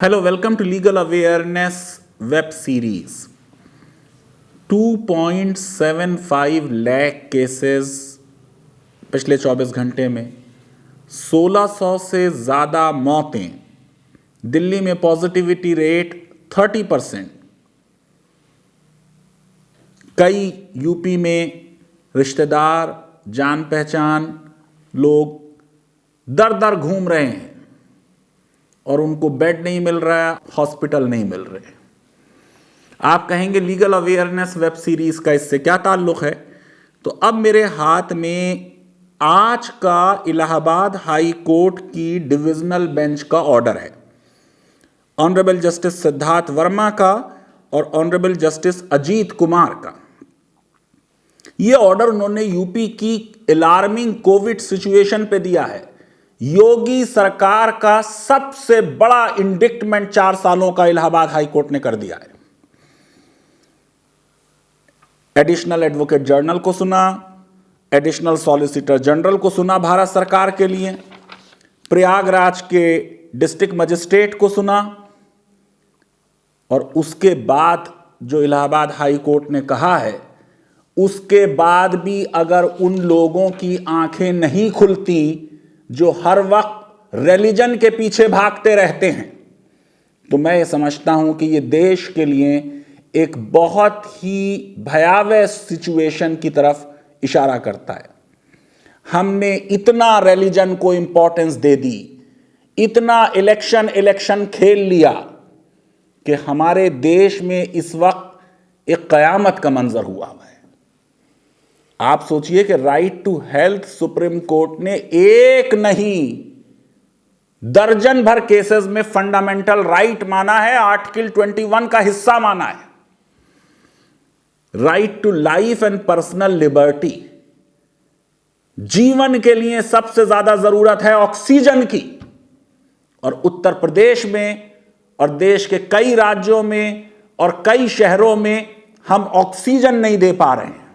Hello, welcome to Legal Awareness web series. 2.75 lakh cases पिछले 24 घंटे में, 1600 से ज़्यादा मौतें, दिल्ली में पॉजिटिविटी रेट 30%, कई यूपी में रिश्तेदार जान पहचान लोग दर दर घूम रहे हैं और उनको बेड नहीं मिल रहा, हॉस्पिटल नहीं मिल रहे। आप कहेंगे लीगल अवेयरनेस वेब सीरीज का इससे क्या ताल्लुक है? तो अब मेरे हाथ में आज का इलाहाबाद हाई कोर्ट की डिविजनल बेंच का ऑर्डर है, ऑनरेबल जस्टिस सिद्धार्थ वर्मा का और ऑनरेबल जस्टिस अजीत कुमार का। यह ऑर्डर उन्होंने यूपी की अलार्मिंग कोविड सिचुएशन पे दिया है। योगी सरकार का सबसे बड़ा इंडिक्टमेंट 4 सालों का इलाहाबाद हाई कोर्ट ने कर दिया है। एडिशनल एडवोकेट जनरल को सुना, एडिशनल सॉलिसिटर जनरल को सुना भारत सरकार के लिए, प्रयागराज के डिस्ट्रिक्ट मजिस्ट्रेट को सुना, और उसके बाद जो इलाहाबाद हाई कोर्ट ने कहा है, उसके बाद भी अगर उन लोगों की आंखें नहीं खुलती जो हर वक्त रिलीजन के पीछे भागते रहते हैं, तो मैं ये समझता हूं कि ये देश के लिए एक बहुत ही भयावह सिचुएशन की तरफ इशारा करता है। हमने इतना रिलीजन को इंपॉर्टेंस दे दी, इतना इलेक्शन खेल लिया कि हमारे देश में इस वक्त एक कयामत का मंजर हुआ है। आप सोचिए कि right to health Supreme Court ने एक नहीं दर्जन भर केसेस में फंडामेंटल राइट माना है, आर्टिकल 21 का हिस्सा माना है। Right to life and personal liberty, जीवन के लिए सबसे ज्यादा जरूरत है ऑक्सीजन की, और उत्तर प्रदेश में और देश के कई राज्यों में और कई शहरों में हम ऑक्सीजन नहीं दे पा रहे हैं।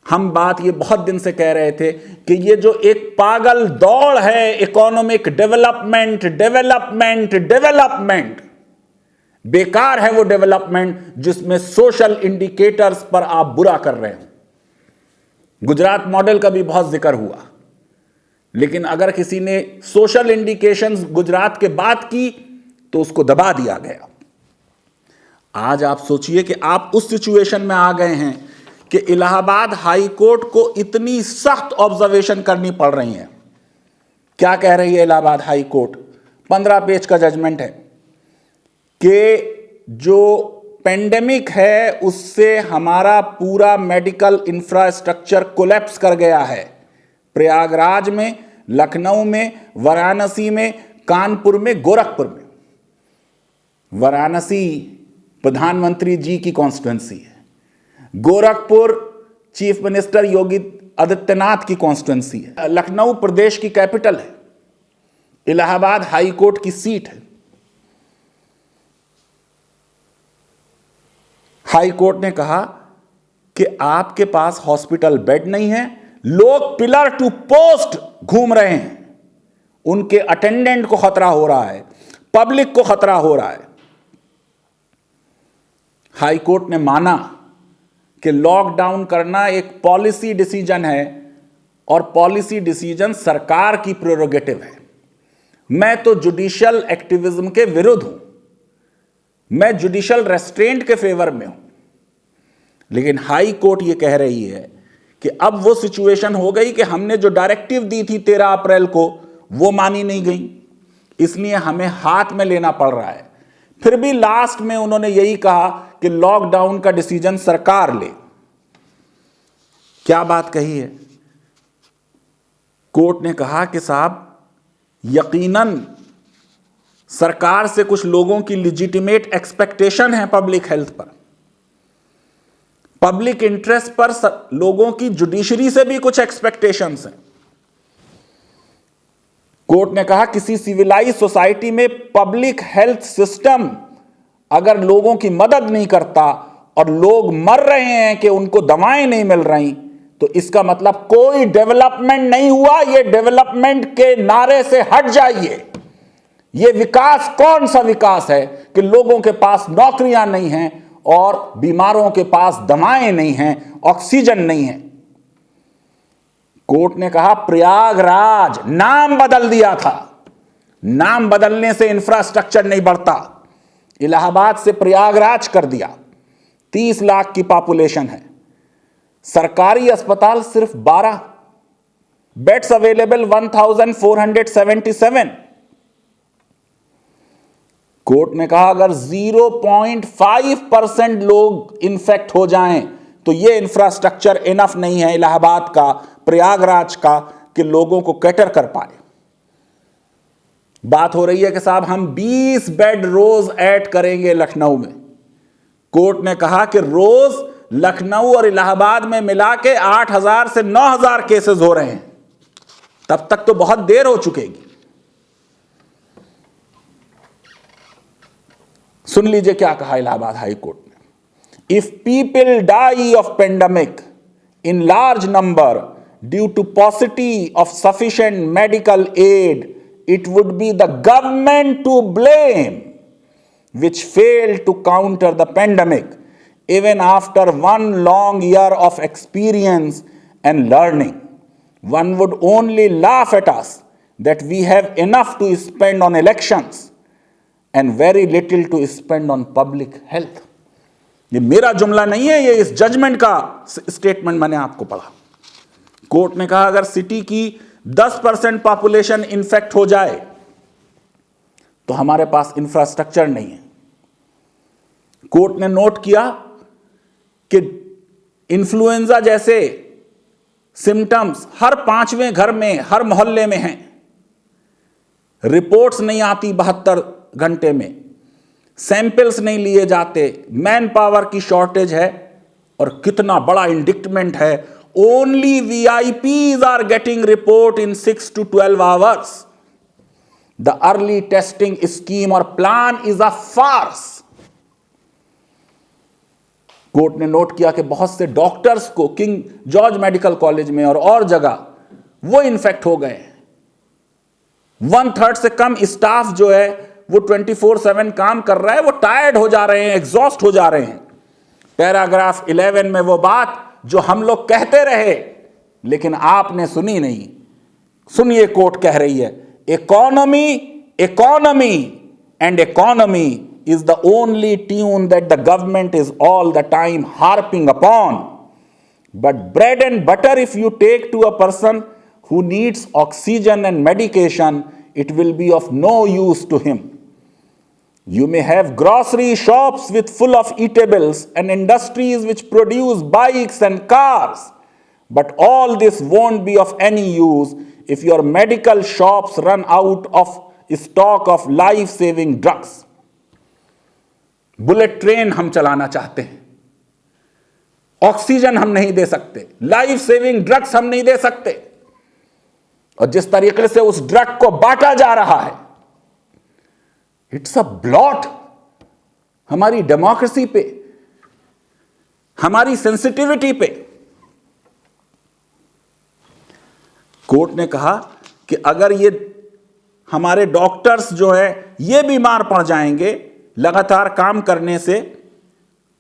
हम बात ये बहुत दिन से कह रहे थे कि ये जो एक पागल दौड़ है इकोनॉमिक डेवलपमेंट, बेकार है वो डेवलपमेंट जिसमें सोशल इंडिकेटर्स पर आप बुरा कर रहे हो। गुजरात मॉडल का भी बहुत जिक्र हुआ, लेकिन अगर किसी ने सोशल इंडिकेशंस गुजरात के बात की तो उसको दबा दिया गया। आज आप सोचिए कि आप उस सिचुएशन में आ गए हैं कि इलाहाबाद हाई कोर्ट को इतनी सख्त ऑब्जर्वेशन करनी पड़ रही है। क्या कह रही है इलाहाबाद हाई कोर्ट? 15 पेज का जजमेंट है कि जो पेंडेमिक है उससे हमारा पूरा मेडिकल इंफ्रास्ट्रक्चर कोलैप्स कर गया है। प्रयागराज में, लखनऊ में, वाराणसी में, कानपुर में, गोरखपुर में। वाराणसी प्रधानमंत्री जी की कॉन्स्टिट्यूंसी है, गोरखपुर चीफ मिनिस्टर योगी आदित्यनाथ की कॉन्स्टिट्यूंसी है, लखनऊ प्रदेश की कैपिटल है, इलाहाबाद हाई कोर्ट की सीट है। हाई कोर्ट ने कहा कि आपके पास हॉस्पिटल बेड नहीं है, लोग पिलर टू पोस्ट घूम रहे हैं, उनके अटेंडेंट को खतरा हो रहा है, पब्लिक को खतरा हो रहा है। हाई कोर्ट ने माना कि लॉकडाउन करना एक पॉलिसी डिसीजन है और पॉलिसी डिसीजन सरकार की प्रेरोगेटिव है। मैं तो जुडिशियल एक्टिविज्म के विरुद्ध हूं, मैं जुडिशियल रेस्ट्रेंट के फेवर में हूं, लेकिन हाई कोर्ट यह कह रही है कि अब वो सिचुएशन हो गई कि हमने जो डायरेक्टिव दी थी 13 अप्रैल को वो मानी नहीं गई, इसलिए हमें हाथ में लेना पड़ रहा है। फिर भी लास्ट में उन्होंने यही कहा कि लॉकडाउन का डिसीजन सरकार ले। क्या बात कही है? कोर्ट ने कहा कि साहब, यकीनन सरकार से कुछ लोगों की लिजिटिमेट एक्सपेक्टेशन है पब्लिक हेल्थ पर, पब्लिक इंटरेस्ट पर लोगों की जुडिशरी से भी कुछ एक्सपेक्टेशंस हैं। कोर्ट ने कहा किसी सिविलाइज सोसाइटी में पब्लिक हेल्थ सिस्टम अगर लोगों की मदद नहीं करता और लोग मर रहे हैं कि उनको दवाएं नहीं मिल रही, तो इसका मतलब कोई डेवलपमेंट नहीं हुआ। ये डेवलपमेंट के नारे से हट जाइए। ये विकास कौन सा विकास है कि लोगों के पास नौकरियां नहीं हैं और बीमारों के पास दवाएं नहीं हैं, ऑक्सीजन नहीं है। कोर्ट ने कहा प्रयागराज नाम बदल दिया था, नाम बदलने से इंफ्रास्ट्रक्चर नहीं बढ़ता। इलाहाबाद से प्रयागराज कर दिया। 30 लाख की पॉपुलेशन है, सरकारी अस्पताल सिर्फ 12, बेड्स अवेलेबल 1477। कोर्ट ने कहा अगर 0.5% लोग इन्फेक्ट हो जाएं तो यह इंफ्रास्ट्रक्चर इनफ नहीं है इलाहाबाद का, प्रयागराज का, कि लोगों को कैटर कर पाए। बात हो रही है कि साहब हम 20 बेड रोज ऐड करेंगे लखनऊ में। कोर्ट ने कहा कि रोज लखनऊ और इलाहाबाद में मिला के 8,000 से 9,000 केसेस हो रहे हैं, तब तक तो बहुत देर हो चुकेगी। सुन लीजिए क्या कहा इलाहाबाद हाई कोर्ट ने। If people die of pandemic in large number due to paucity of sufficient medical aid, it would be the government to blame, which failed to counter the pandemic even after 1 long year of experience and learning. One would only laugh at us that we have enough to spend on elections and very little to spend on public health. ये मेरा जुमला नहीं है, ये इस judgement का statement मैंने आपको पढ़ा। कोर्ट ने कहा अगर सिटी की 10% पॉपुलेशन इन्फेक्ट हो जाए तो हमारे पास इंफ्रास्ट्रक्चर नहीं है। कोर्ट ने नोट किया कि इन्फ्लुएंजा जैसे सिम्टम्स हर 5वें घर में, हर मोहल्ले में हैं। रिपोर्ट्स नहीं आती 72 घंटे में, सैंपल्स नहीं लिए जाते, मैन पावर की शॉर्टेज है, और कितना बड़ा इंडिक्टमेंट है, only VIPs are getting report in 6 to 12 hours. The early testing scheme or plan is a farce. Court ने नोट किया कि बहुत से डॉक्टर्स को किंग जॉर्ज मेडिकल कॉलेज में और जगह वो इन्फेक्ट हो गए। 1/3 से कम स्टाफ जो है वो 24/7 काम कर रहा है, वो टायर्ड हो जा रहे हैं, एग्जॉस्ट हो जा रहे हैं। पैराग्राफ 11 में वो बात जो हम लोग कहते रहे लेकिन आपने सुनी नहीं, सुनिए कोर्ट कह रही है, economy economy and economy is the only tune that the government is all the time harping upon. But bread and butter, if you take to a person who needs oxygen and medication, it will be of no use to him. You may have grocery shops with full of eatables and industries which produce bikes and cars, but all this won't be of any use if your medical shops run out of stock of life-saving drugs. Bullet train हम चलाना चाहते हैं, oxygen हम नहीं दे सकते, life saving drugs हम नहीं दे सकते, और जिस तरीके से उस ड्रग को बांटा जा रहा है, इट्स अ ब्लॉट हमारी डेमोक्रेसी पे, हमारी सेंसिटिविटी पे। कोर्ट ने कहा कि अगर ये हमारे डॉक्टर्स जो है ये बीमार पड़ जाएंगे लगातार काम करने से,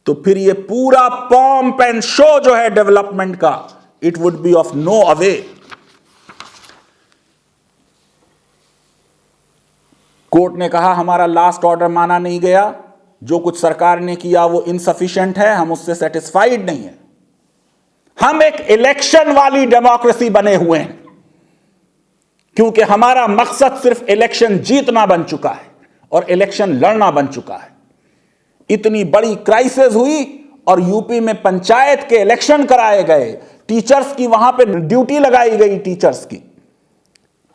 तो फिर ये पूरा पॉम्प एंड शो जो है डेवलपमेंट का, it would be of no avail. Court ने कहा हमारा लास्ट ऑर्डर माना नहीं गया, जो कुछ सरकार ने किया वो इनसफिशिएंट है, हम उससे सेटिस्फाइड नहीं है। हम एक इलेक्शन वाली डेमोक्रेसी बने हुए हैं, क्योंकि हमारा मकसद सिर्फ इलेक्शन जीतना बन चुका है और इलेक्शन लड़ना बन चुका है। इतनी बड़ी क्राइसिस हुई और यूपी में पंचायत के इलेक्शन कराए गए, टीचर्स की वहां पे ड्यूटी लगाई गई टीचर्स की।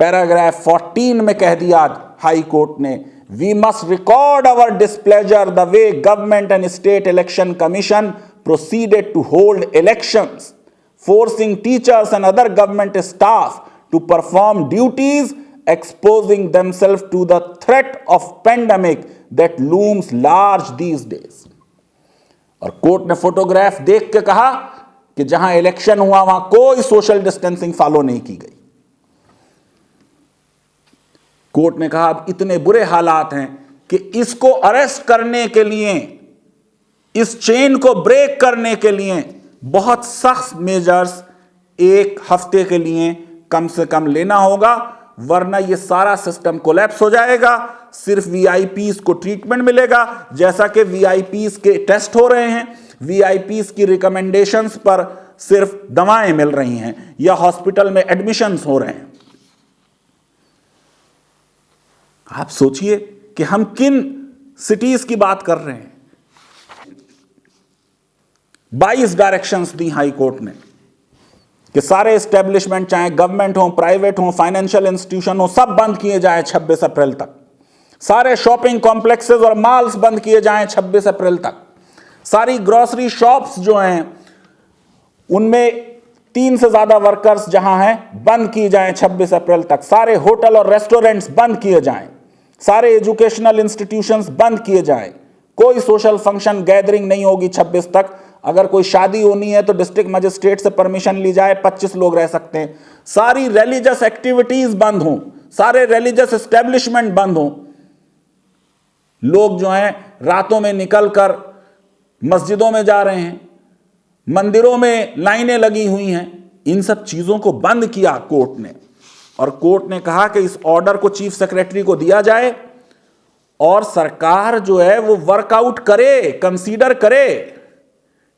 पैराग्राफ 14 में कह दिया हाई कोर्ट ने, we must record our displeasure the way government and state election commission proceeded to hold elections, forcing teachers and other government staff to perform duties, exposing themselves to the threat of pandemic that looms large these days. और court ने photograph देख के कहा कि जहां election हुआ वहां कोई सोशल डिस्टेंसिंग फॉलो नहीं की गई। कोर्ट ने कहा अब इतने बुरे हालात हैं कि इसको अरेस्ट करने के लिए, इस चेन को ब्रेक करने के लिए बहुत सख्त मेजर्स एक हफ्ते के लिए कम से कम लेना होगा, वरना ये सारा सिस्टम कोलैप्स हो जाएगा। सिर्फ वीआईपीज को ट्रीटमेंट मिलेगा, जैसा कि वीआईपीज के टेस्ट हो रहे हैं, वीआईपीज की रिकमेंडेशंस पर सिर्फ दवाएं मिल रही हैं या हॉस्पिटल में एडमिशन्स हो रहे हैं। आप सोचिए कि हम किन सिटीज की बात कर रहे हैं। 22 डायरेक्शंस दी हाई कोर्ट ने कि सारे एस्टेब्लिशमेंट, चाहे गवर्नमेंट हो, प्राइवेट हो, फाइनेंशियल इंस्टीट्यूशन हो, सब बंद किए जाएं 26 अप्रैल तक। सारे शॉपिंग कॉम्प्लेक्सेस और मॉल्स बंद किए जाएं 26 अप्रैल तक। सारी ग्रोसरी शॉप्स जो हैं उनमें 3 से ज्यादा वर्कर्स जहां हैं बंद किए जाएं 26 अप्रैल तक। सारे होटल और रेस्टोरेंट्स बंद किए जाएं। सारे एजुकेशनल इंस्टीट्यूशंस बंद किए जाएं। कोई सोशल फंक्शन गैदरिंग नहीं होगी 26 तक। अगर कोई शादी होनी है तो डिस्ट्रिक्ट मजिस्ट्रेट से परमिशन ली जाए, 25 लोग रह सकते हैं। सारी रिलीजियस एक्टिविटीज बंद हों, सारे रिलीजियस एस्टेब्लिशमेंट बंद हों। लोग जो हैं रातों में निकलकर मस्जिदों में जा रहे हैं, मंदिरों में लाइनें लगी हुई हैं। इन सब चीजों को बंद किया कोर्ट ने, और कोर्ट ने कहा कि इस ऑर्डर को चीफ सेक्रेटरी को दिया जाए और सरकार जो है वो वर्कआउट करे, कंसीडर करे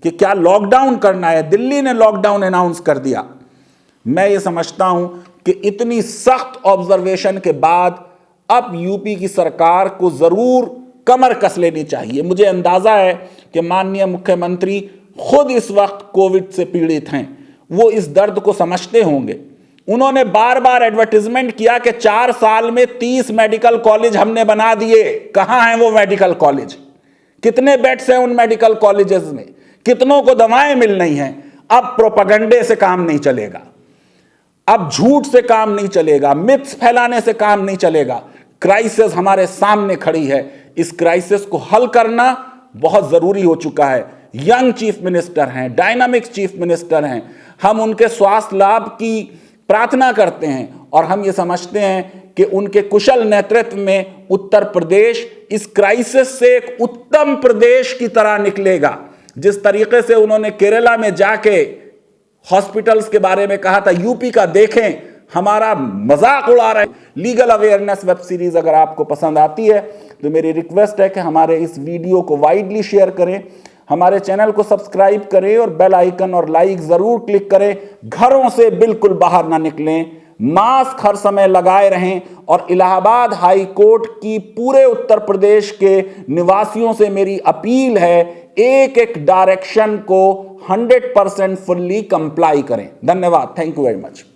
कि क्या लॉकडाउन करना है। दिल्ली ने लॉकडाउन अनाउंस कर दिया। मैं ये समझता हूं कि इतनी सख्त ऑब्जर्वेशन के बाद अब यूपी की सरकार को जरूर कमर कस लेनी चाहिए। मुझे अंदाजा है कि माननीय मुख्यमंत्री खुद इस वक्त कोविड से पीड़ित हैं, वो इस दर्द को समझते होंगे। उन्होंने बार बार एडवर्टाइजमेंट किया कि 4 साल में 30 मेडिकल कॉलेज हमने बना दिए। कहां हैं वो मेडिकल कॉलेज? कितने बेड्स हैं उन मेडिकल कॉलेजेस में? कितनों को दवाएं मिल रही हैं? अब प्रोपेगेंडे से काम नहीं चलेगा, अब झूठ से काम नहीं चलेगा, मिथ्स फैलाने से काम नहीं चलेगा। क्राइसिस हमारे सामने खड़ी है। इस क्राइसिस को हल करना बहुत जरूरी हो चुका है। यंग चीफ मिनिस्टर हैं, डायनामिक चीफ मिनिस्टर हैं। हम उनके स्वास्थ्य लाभ की प्रार्थना करते हैं और हम ये समझते हैं कि उनके कुशल नेतृत्व में उत्तर प्रदेश इस क्राइसिस से एक उत्तम प्रदेश की तरह निकलेगा। जिस तरीके से उन्होंने केरला में जाके हॉस्पिटल्स के बारे में कहा था, यूपी का देखें, हमारा मजाक उड़ा रहे हैं। लीगल अवेयरनेस वेब सीरीज अगर आपको पसंद आती है तो मेरी रिक्वेस्ट है कि हमारे इस वीडियो को वाइडली शेयर करें, हमारे चैनल को सब्सक्राइब करें और बेल आइकन और लाइक जरूर क्लिक करें। घरों से बिल्कुल बाहर ना निकलें, मास्क हर समय लगाए रहें और इलाहाबाद हाई कोर्ट की पूरे उत्तर प्रदेश के निवासियों से मेरी अपील है, एक एक डायरेक्शन को 100% फुल्ली कंप्लाई करें। धन्यवाद। Thank you very much.